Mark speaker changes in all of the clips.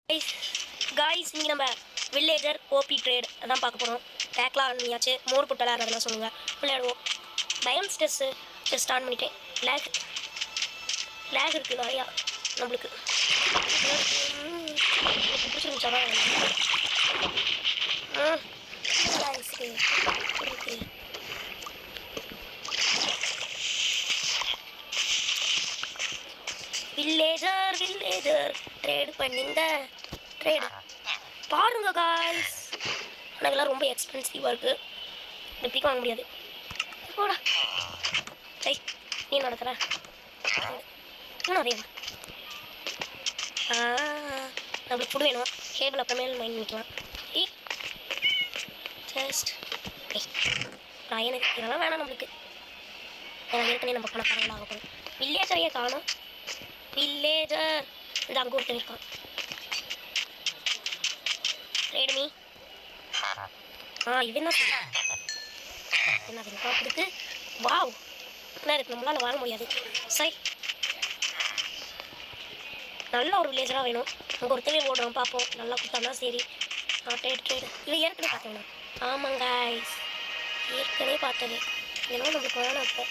Speaker 1: Guys இன்னைக்கு நம்ம villager OP trade அதான் பார்க்க போகிறோம். டேக்லாம் ஆன் பண்ணியாச்சு. மோர் புட்டெல்லாம் அதெல்லாம் சொல்லுங்கள், விளையாடுவோம். பயம் செஸ் ஆன் பண்ணிட்டேன். லேக் இருக்குது நிறையா நம்மளுக்கு. பிடிச்சிருந்துச்சா வில்லேஜர் ட்ரேட் பண்ணுங்க. ட்ரேடு பாருங்க காய்ஸ், ஆனால் இதெல்லாம் ரொம்ப எக்ஸ்பென்சிவாக இருக்குது. எப்படிக்கும் வாங்க முடியாது. போடா ஐய், நீ நடத்துற இன்னும் நிறையா நம்மளுக்கு ஃபுட் வேணும். கேபிள் அப்புறமேல் மைண்ட் பண்ணிக்கலாம். ஜஸ்ட் எனக்கு இதெல்லாம் வேணாம் நம்மளுக்கு. ஏன்னா ஏற்கனவே நம்ம பணக்காரங்களாக ஆக போகிறோம். வில்லேஜரையே காணும். வில்லேஜர் இந்த அங்கே ஒருத்தர் இருக்கான். ட்ரேடுமி இது என்ன கொடுத்து வாவ் என்ன இருக்கு, நம்மளால் வாங்க முடியாது. சை நல்ல ஒரு வில்லேஜராக வேணும். அங்கே ஒருத்தவே ஓடுறோம் பார்ப்போம். நல்லா கொடுத்தானா சரி. ட்ரேடு இல்லை ஏற்கனவே பார்த்தேன். ஆமாங்க ஏற்கனவே பார்த்தது. ஏன்னா நம்மளுக்கு வேணும். இப்போ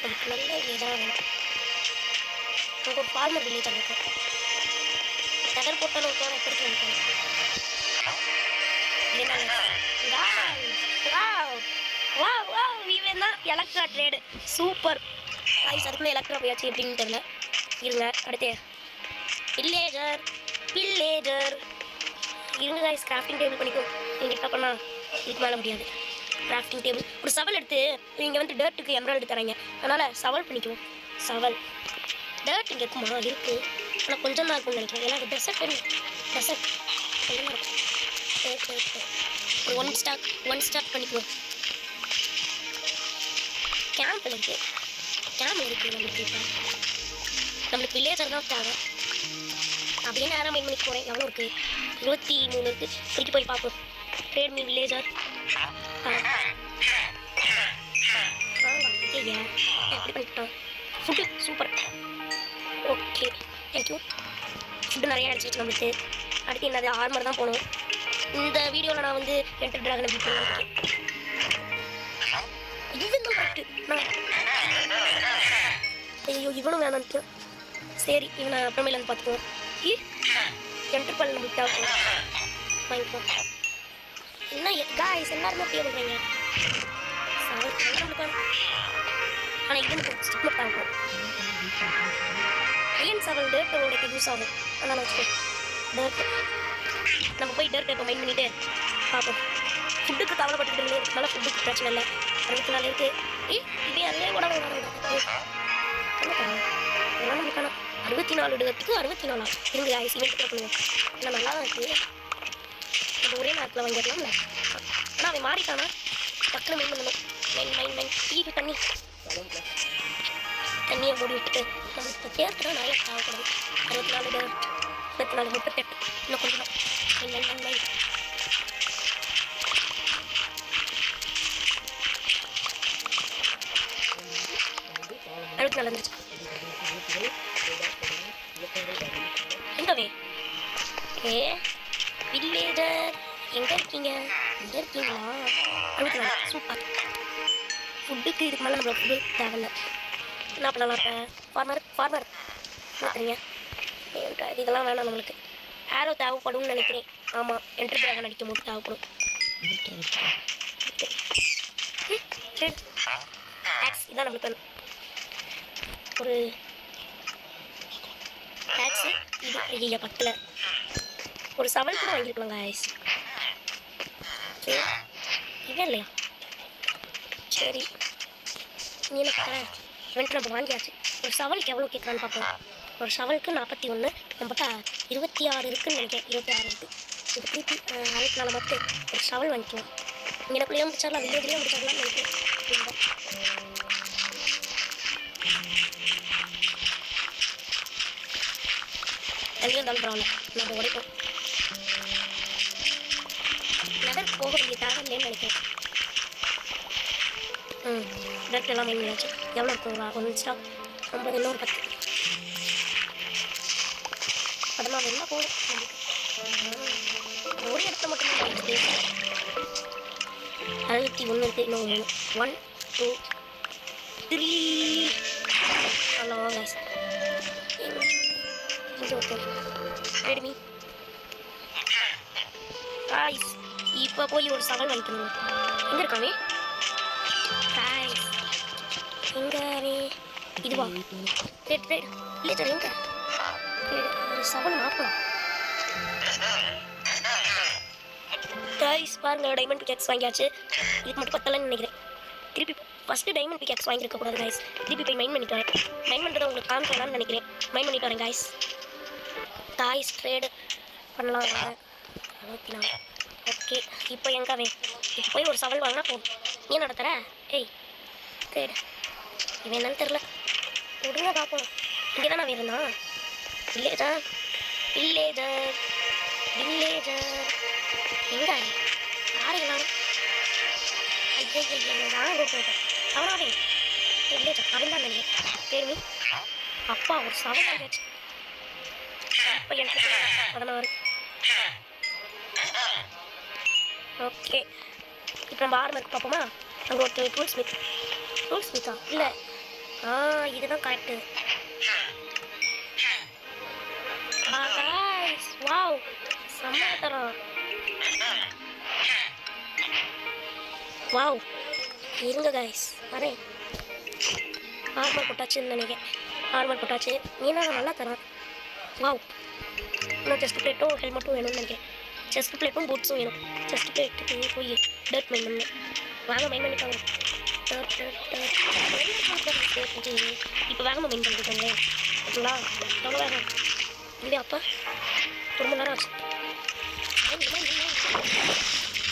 Speaker 1: நமக்கு நல்ல வில்லேஜராக வேணும். அங்கே ஒரு ஃபார்மர் வில்லேஜ் இருக்கும். நகர் போட்டாலும் எப்படி வந்துருக்கோம். Electra trade super. அதுக்குள்ளே எலக்ட்ரா போயாச்சு எப்படின்னு தெரியல. இருங்க அடுத்து வில்லேஜர் இருங்க காய்ஸ். கிராஃப்டிங் டேபிள் பண்ணிக்கோ. நீங்கள் என்ன பண்ணால் இதுக்கு மேலே முடியாது. கிராஃப்டிங் டேபிள் ஒரு சவல் எடுத்து நீங்கள் வந்து டர்ட்டுக்கு எம்ராய்டு தராங்க. அதனால் சவல் பண்ணிக்குவோம். சவல் டர்ட் இங்கே இருக்குமா? இருக்குது, ஆனால் கொஞ்சம் தான் இருக்கும்னு நினைக்கிறேன். ஏன்னா டெசர்ட் கொஞ்சமாக இருக்கும். ஒரு ஒன் ஸ்டாக் பண்ணிக்குவோம். கேம்பில் இருக்குது நம்மளுக்கு. இப்போ நம்மளுக்கு வில்லேஜர் தான் தேவை. அப்படியே நேரம் மைண்ட் பண்ணி போகிறேன். எவ்வளோ இருக்குது? 23 இருக்குது. திருப்பி போய் பார்ப்போம். Trade me villager. ஐயா எப்படி பண்ணிட்டோம். Food super. Okay thank you. Food நிறையா அடிச்சிச்சு நம்மளுக்கு. அடுத்து என்னது ஆர்மர் தான் போகணும். இந்த வீடியோவில் நான் வந்து என்டர் ட்ராகனை பீட் பண்ணியிருக்கேன். இதுதான் கரெக்டு. ஐயோ இவனும் வேணான்ட்டு. சரி இவனை அப்புறமேல வந்து பார்த்துக்குவோம். என்டர் பண்ண நம்மளுக்கு தேவை. வாங்கிக்குவோம். என்ன காய்ஸ் எல்லாருமே பே பண்ணுறீங்க. ஆனால் இது எனக்கு ஸ்டிக்மெண்ட் ஆகும். ஏன் சவல் டேர்ட்டோட யூஸ் ஆகும். அதனால் வச்சுக்கோ டேர்ட்டு. நம்ம போய் டர்ட் இப்போ மைண்ட் பண்ணிவிட்டு பார்ப்போம். ஃபுட்டுக்கு கவலைப்பட்டுட்டு நல்லா ஃபுட்டுக்கு பிரச்சனை இல்லை. 64 இருக்குது. இதே அதே உடம்பு இதெல்லாம் நம்மளுக்கான 64 எடுக்கிறதுக்கு 64 இருங்க ஐஸ் இவெண்ட் பண்ணுவோம். இல்லை நல்லா தான் இருக்குது. நம்ம ஒரே நேரத்தில் வாங்கிடலாம்ல. ஆனால் அவன் மாறிட்டானா டக்குன்னு மைண்ட் பண்ணணும். மைண்ட் டீக்கு தண்ணியை மூடி விட்டுட்டு நம்ம இப்போ சேர்த்துனா நிறைய தேவைப்படும். 64 டர்ட் 34 38 இன்னும் கொஞ்சம் தான். அடுத்து நடந்துச்சு எங்கவே வில்லேஜர் எங்கே இருக்கீங்களா? அடுத்து சூப்பர். ஃபுட்டுக்கு இதுக்கு மேலே நம்மளோட ஃபுட்டு தேவையில்லை. என்ன பண்ணலாம்? இப்போ ஃபார்மர் சரிங்க. இதெல்லாம் வேணாம் நம்மளுக்கு. ஆரோ தேவைப்படும்னு நினைக்கிறேன். ஆமாம் என்ட்ரி ட்ராகன் அடிக்கும் போது தேவைப்படும். ஆக்ஸ் இதான் நம்மளுக்கு ஒரு ஆக்ஸு. இது ஐயா பக்கத்தில் ஒரு சவல் கூட வாங்கியிருக்கலாங்க ஆக்ஸ். இதே இல்லையா? சரி நீ என்ன பார்க்குறேன். இவன்ட்டு நம்ம வாங்கியாச்சு. ஒரு சவலுக்கு எவ்வளோ கேட்குறான்னு பார்ப்போம். ஒரு ஷவலுக்கு 41. நம்மகிட்ட 26 இருக்குன்னு நினைக்கிறேன். 26 இருக்குது. இது திருப்பி 64 மட்டும் ஒரு ஷவல் வாங்கிக்கலாம். இங்கே எனக்குள்ளேயே முடிச்சிடலாம். வில்லேஜ்லேயே முடிச்சிடலாம்னு நினைக்கிறேன். எங்கே இருந்தாலும் பரவாயில்ல, நம்ம உடைப்போம். நகர் போக வேண்டிய தேவை இல்லைன்னு நினைக்கிறேன். டேரக்ட் எல்லாம் மெயின் பண்ணியாச்சு. எவ்வளோ இருக்கும்? ஒரு ஸ்டாக் 50 இன்னொரு 10 படமாக வெளில போடும். அடுத்து இன்னும் 1 2 3 ஹலோ கைஸ் இங்கே ஒருத்தர் ரெடிமி கைஸ் இப்போ போய் ஒரு சவால் வாங்கிக்கணும் எங்கே இருக்கானே கைஸ் எங்கே இதுவா ரெட் இல்லை சார் எங்கே ஒரு சவால் மாற்றணும் கைஸ் பாருங்க டைமண்ட் பிகேக்ஸ் வாங்கியாச்சு இதுக்கு மட்டும் பத்தலன்னு நினைக்கிறேன் திருப்பி ஃபஸ்ட்டு டைமண்ட் பிகேக்ஸ் வாங்கியிருக்க கூடாது கைஸ் திருப்பி போய் மைண்ட் பண்ணிட்டு வரேன் மைண்ட் பண்ணுறதை உங்களுக்கு காமிக்கலாம்னு நினைக்கிறேன் மைண்ட் பண்ணிட்டு வரேன் கைஸ் ட்ரேடு பண்ணலாம் 64 ஓகே இப்போ எங்காவே இப்போ போய் ஒரு சவால் வாங்கினா போதும் நீ நடத்துற ஏய் ட்ரேடு இவன் என்னன்னு தெரில விடுங்க பார்ப்போம் இங்கே தான் நான் இருந்தான் வில்லேஜர் எங்க யாரையும் நான் கூப்பிட்டு அவனாவே வில்லேஜர் அவன் தான் நினைக்கிறேன் பேருமி அப்பா ஒரு சவால் ஆகியாச்சு இப்போ எனக்கு 16 ஓகே இப்போ நம்ம ஆர்மருக்கு பார்ப்போமா அங்கே ஒருத்தர் டூல் ஸ்மித்தா இல்லை இதுதான் கரெக்டு வாவ் செம்ம தரம் வாவ் இருங்க கைஸ் வரேன் ஆர்மர் போட்டாச்சுன்னு நினைக்கிறேன் ஆர்மர் போட்டாச்சு நீனா நல்லா தரான் வாவ் இன்னும் செஸ்ட் பிளேட்டும் ஹெல்மெட்டும் வேணும்னு நினைக்கிறேன் செஸ்ட் பிளேட்டும் பூட்ஸும் வேணும் செஸ்ட் பிளேட்டுக்கு போய் டர்ட் மைண்ட் பண்ணணும் வாங்க மைண்ட் பண்ணிப்பாங்க இப்போ வேகமாக மைண்ட் பண்ணிருக்காங்க ஓகேங்களா எவ்வளோ வேகம் இல்லை அப்பா ஒரு மணி நேரம் ஆச்சு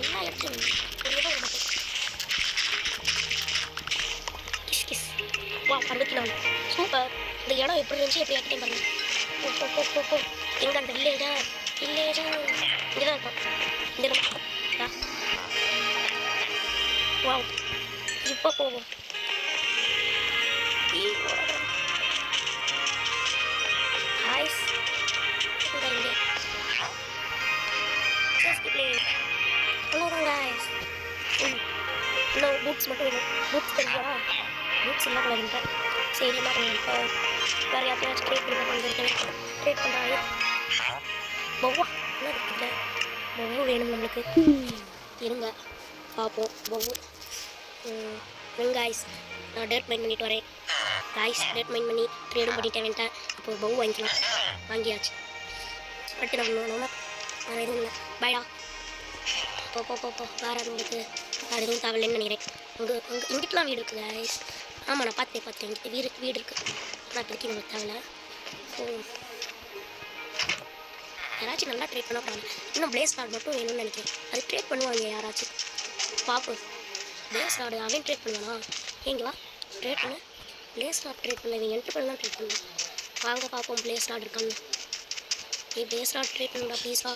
Speaker 1: எல்லாம் எடுத்து ஒரு இடம் வர மாட்டேன் கிஸ் வா 64 சூப்பர் இந்த இடம் எப்படி இருந்துச்சு எப்படி ஆக்கிட்டே பாருங்க போ எங்கே அந்த வில்லேஜா இங்கே தான் இருக்கான் இந்த இடம் வா இப்போ போவோம் ஹாய்ஸ் இங்கே அவ்வளோதான் கைஸ் இன்னும் பூட்ஸ் மட்டும் வேணும் பூட்ஸ் தெரியுமா பூட்ஸ் என்ன பண்ணுறேன் சரி என்ன பண்ணுறேன் வேறு யார்ட்டையாச்சும் ட்ரேட் பண்ணி பண்ணிருக்கேன் ட்ரேட் பண்ணுறாங்க பவ்வா என்ன இருக்குல்ல பவ்வு வேணும் நம்மளுக்கு இருங்க பார்ப்போம் பவ்வு கைஸ் நான் டேட் மைண்ட் பண்ணிட்டு வரேன் கைஸ் டேட் மைண்ட் பண்ணி ட்ரேடும் பண்ணிட்டேன் வேண்டாம் இப்போ பவ்வு வாங்கிக்கலாம் வாங்கியாச்சு பட்டு நம்ம வேறு எதுவும் இல்லை பாய்டா போ வேறு உங்களுக்கு வேறு எதுவும் தேவையில்லைன்னு நினைக்கிறேன் இங்கிட்டலாம் வீடு இருக்குது கைஸ் ஆமாம் நான் பார்த்தேன் இங்கிட்ட வீடு இருக்குது ஆனால் இப்போதைக்கு உங்களுக்கு தேவையில்ல ஸோ யாராச்சும் நல்லா ட்ரேட் பண்ண போகிறாங்க இன்னும் பிளேஸ் கார்டு மட்டும் வேணும்னு நினைக்கிறேன் அது ட்ரேட் பண்ணுவாங்க யாராச்சும் பார்ப்போம் பிளேஸ் கார்டு அவன் ட்ரேட் பண்ணுவானா ஏங்க வா ட்ரேட் பண்ண பிளேஸ் கார்டு ட்ரேட் பண்ணல இவன் என்ட்ரு பண்ணலாம் ட்ரேட் பண்ணுவேன் வாங்க பார்ப்போம் பிளேஸ் கார்டு இருக்கான்னு பிளேஸ் கார்டு ட்ரேட் பண்ணுறா ப்ளீஸா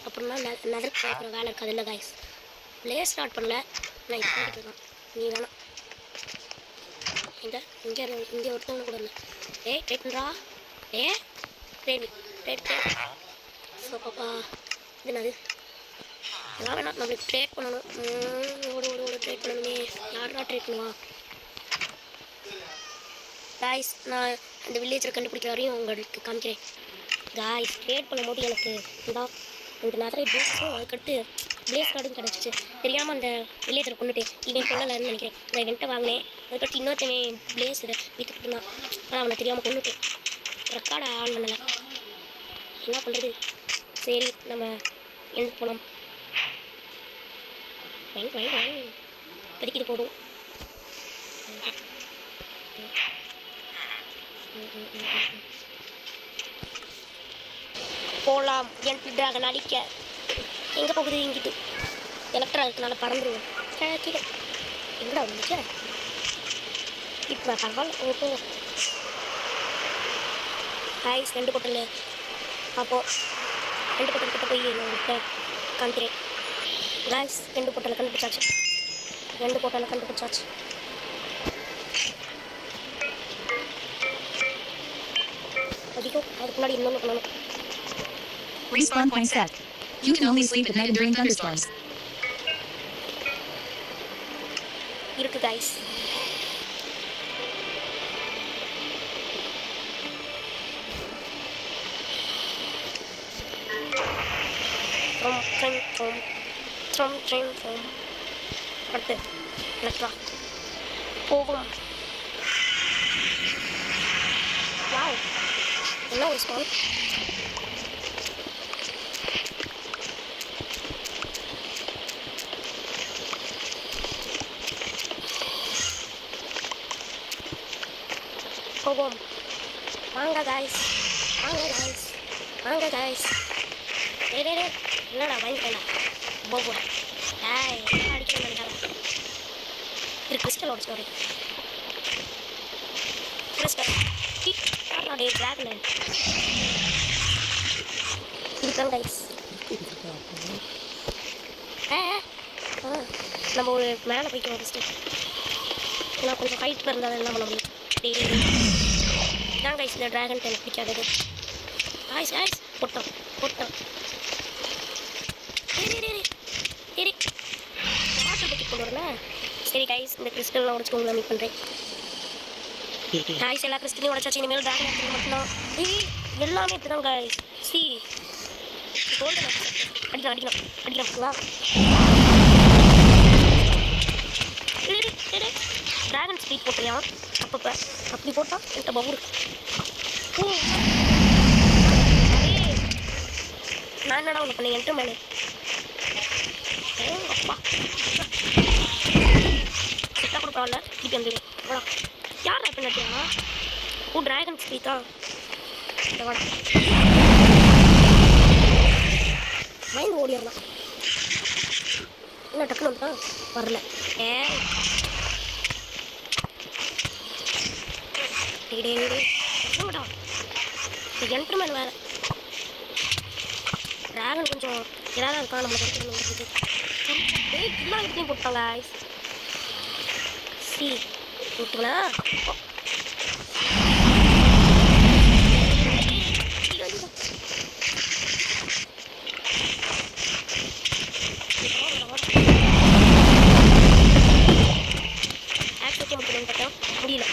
Speaker 1: அப்படின்னா நெதர் பார்க்குற வேலை இருக்காது இல்லை கைஸ் பிளேஸ் ஸ்டார்ட் பண்ணல நான் இப்போ பண்ணிட்டு இருக்கேன் நீ வேணாம் இங்கே ஒருத்தவங்க கூட இல்லை ட்ரேட் பண்ணுறா ட்ரேட் ஸோ பாப்பா இது என்னது இதெல்லாம் வேணாம் நம்மளுக்கு ட்ரேட் பண்ணணும் ஓடு ட்ரேட் பண்ணணுமே யாரா ட்ரேட் பண்ணுவா காய்ஸ் நான் அந்த வில்லேஜில் கண்டுபிடிக்கிற வரையும் உங்களுக்கு காமிக்கிறேன் காய்ஸ் ட்ரேட் பண்ணும்போது எனக்கு இதான் இந்த நிறைய ட்ரெஸ்ஸும் அதுக்கடுத்து பிளேஸ் கார்டும் கிடச்சிச்சு தெரியாமல் அந்த வில்லேஜில் கொண்டுட்டு இவன் கொள்ளலன்னு நினைக்கிறேன் நான் இவன்ட்ட வாங்கினேன் அதுக்கடுத்து இன்னொருத்தவன் பிளேஸ் விற்றுக்கிட்டு இருந்தான் ஆனால் அவனை தெரியாமல் கொண்டுட்டேன் ரெக்கார்டை ஆன் பண்ணலை என்ன பண்ணுறது சரி நம்ம எழுந்து போகலாம் இப்போதைக்கு இது போதும் போகலாம் என் ட்ராகன் அடிக்க எங்கே போகுது இங்கிட்டு எலக்ட்ரா இருக்கனால பறந்துருவோம் கீழே எங்கடா வந்துச்சு இப்போ பரவாயில்ல ஓப்போ ஹாய்ஸ் 2 பொட்டல் அப்போது 2 பொட்டல் கிட்ட போய் நான் உங்கள்கிட்ட காமிக்கிறேன் காய்ஸ் 2 பொட்டலை கண்டுபிடிச்சாச்சு 2 பொட்டலை கண்டுபிடிச்சாச்சு அதிகம் அதுக்கு முன்னாடி இன்னொன்று பண்ணணும்
Speaker 2: Respawn point set. You can only sleep at night and during thunderstorms.
Speaker 1: இருக்கு கைஸ். அடுத்து எலக்ட்ரா போகும். வாவ், என்ன ஒரு ஸ்பான். போவோம். வாங்க காய்ஸ், வாங்க காய்ஸ், வாங்க காய்ஸ். என்னடா பயந்துட்டா போவோம். ஏய், அடிக்க மாட்டாங்க. இது கிறிஸ்டலோட ஸ்டோரி. கிறிஸ்டல் டே டிராகன் இதுதான் கைஸ். நம்ம ஒரு மேலே போய்க்கலாம் ஃபஸ்ட்டு. ஏன்னா கொஞ்சம் ஹைட்டில் இருந்தால் என்ன பண்ண முடியும். இதான் கைஸ் இந்த ட்ராகன் எனக்கு பிடிக்காதது. ஆய்ஸ் ஆய்ஸ் போட்டோம் போட்டோம். சரி வாட்டர் பக்கெட் கொண்டு வரல. சரி கைஸ், இந்த கிறிஸ்டல் நான் உடச்சு உங்களை மீட் பண்ணுறேன். கைஸ் எல்லா கிறிஸ்டலையும் உடச்சாச்சு. இனிமேல் ட்ராகன் எடுத்து மட்டும்தான். எல்லாமே இப்படி தான் கைஸ். சி கோல்டு அடிக்கலாம் அடிக்கலாம் அடிக்கலாம்ங்களா? ட்ராகன் ஸ்பீட் போட்டுறியா அப்பப்போ? அப்படி போட்டால் என்கிட்ட பவுர். நான் என்னடா ஒன்று பண்ணேன் என்கிட்ட மேலே. அப்பா செட்டாக கூட பரவாயில்ல. திருப்பி வந்துடு. வாடா, யார் ரேப் பண்ணிட்டியா? ஓ, ட்ராகன் ஸ்பீட்டா? இந்த வாடா மைண்ட் ஓடிடலாம். என்ன டக்குன்னு வந்துட்டா வரல. என்ட்ருமேன் வேறு. ட்ராகன் கொஞ்சம் ஏதாவது இருக்கா நம்மளை எடுத்துகிட்டு எல்லா இடத்துலையும் போட்டாங்க. சி விட்டுங்களா? ஆக்சிடென்ட் முடியல முடியல.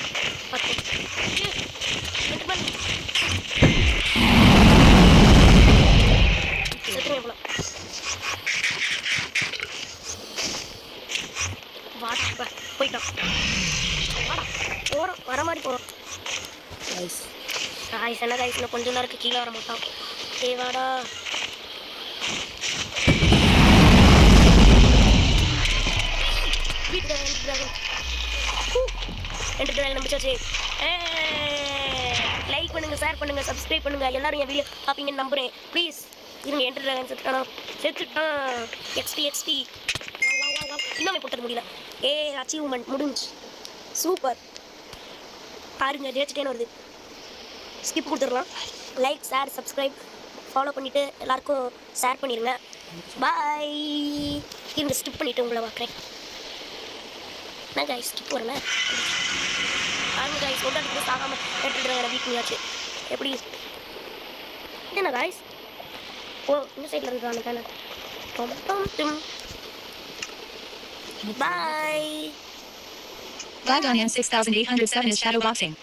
Speaker 1: போயிட்டோம். போகிறோம், வர மாதிரி போகிறோம். காய்ஸ் என்ன காய்ஸ், இன்னும் கொஞ்சம் நேரம் கீழே வர மாட்டோம். தேவாடா நம்பிச்சாச்சு. லைக் பண்ணுங்க, ஷேர் பண்ணுங்க, சப்ஸ்கிரைப் பண்ணுங்க. எல்லாரும் என் வீடியோ பார்ப்பீங்கன்னு நம்புறேன். ப்ளீஸ் இருங்க. என்டர் ட்ராகன் செத்துட்டான். எக்ஸ்பி இன்னும் போட்டது முடியல. அச்சீவ்மெண்ட் முடிஞ்சு. சூப்பர். பாருங்க, ஜெயிச்சிட்டேன்னு வருது. ஸ்கிப் கொடுத்துடலாம். லைக் ஷேர் சப்ஸ்கிரைப் ஃபாலோ பண்ணிவிட்டு எல்லாருக்கும் ஷேர் பண்ணிடுங்க. பாய். இருங்க ஸ்கிப் பண்ணிவிட்டு உங்களை பார்க்குறேன். என்ன காய்ஸ் ஸ்கிப் வரல? பாருங்க காய்ஸ், ஒரு இடத்துல சாகாமல் எடுத்துட்டு வீட் பண்ணியாச்சு. எப்படி என்ன காய்ஸ்? ஓ, இந்த சைடில் இருக்கிறாங்க தானே. Bye.
Speaker 2: Glagonian 6807 is shadowboxing.